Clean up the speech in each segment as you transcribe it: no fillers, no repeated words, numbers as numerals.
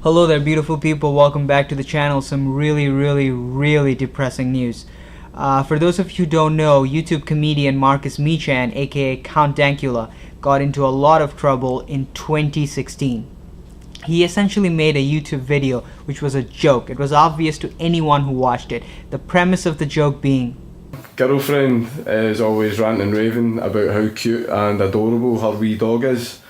Hello there, beautiful people. Welcome back to the channel. Some really depressing news. For those of you who don't know, YouTube comedian Marcus Mechan, aka Count Dankula, got into a lot of trouble in 2016. He essentially made a YouTube video which was a joke. It was obvious to anyone who watched it. The premise of the joke being, girlfriend is always ranting and raving about how cute and adorable her wee dog is,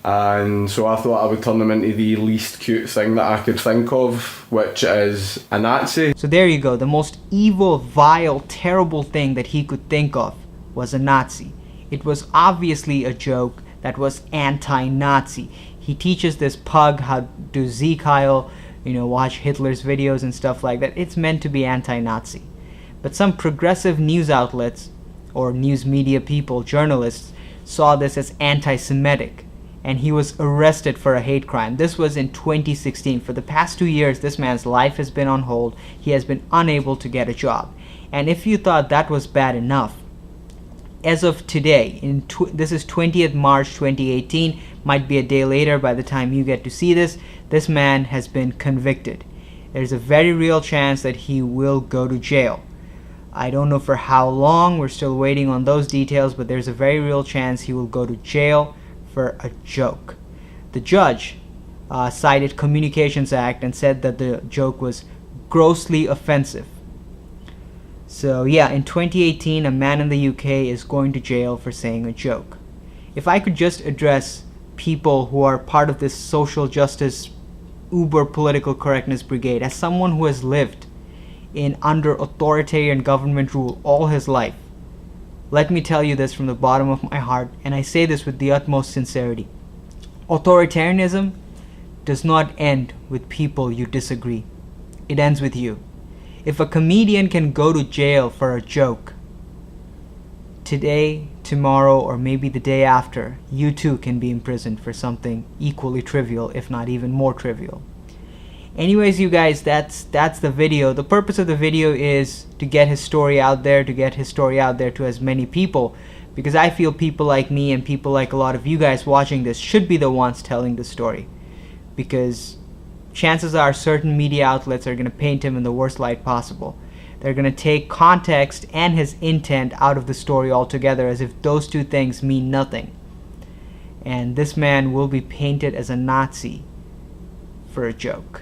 and so I thought I would turn him into the least cute thing that I could think of, which is a Nazi. So there you go. The most evil, vile, terrible thing that he could think of was a Nazi. It was obviously a joke that was anti-Nazi. He teaches this pug how to Sieg Heil, watch Hitler's videos and stuff like that. It's meant to be anti-Nazi. But some progressive news outlets, or news media people, journalists, saw this as anti-Semitic, and he was arrested for a hate crime. This was in 2016. For the past 2 years, this man's life has been on hold. He has been unable to get a job. And if you thought that was bad enough, as of today, this is 20th March 2018, might be a day later by the time you get to see this, this man has been convicted. There's a very real chance that he will go to jail. I don't know for how long, we're still waiting on those details, but there's a very real chance he will go to jail for a joke. The judge cited Communications Act and said that the joke was grossly offensive. So yeah, in 2018, a man in the UK is going to jail for saying a joke. If I could just address people who are part of this social justice uber political correctness brigade, as someone who has lived in under authoritarian government rule all his life, let me tell you this from the bottom of my heart, and I say this with the utmost sincerity. Authoritarianism does not end with people you disagree. It ends with you. If a comedian can go to jail for a joke, today, tomorrow, or maybe the day after, you too can be imprisoned for something equally trivial, if not even more trivial. Anyways, you guys, that's the video. The purpose of the video is to get his story out there, to as many people, because I feel people like me and people like a lot of you guys watching this should be the ones telling the story, because chances are certain media outlets are going to paint him in the worst light possible. They're going to take context and his intent out of the story altogether, as if those two things mean nothing. And this man will be painted as a Nazi for a joke.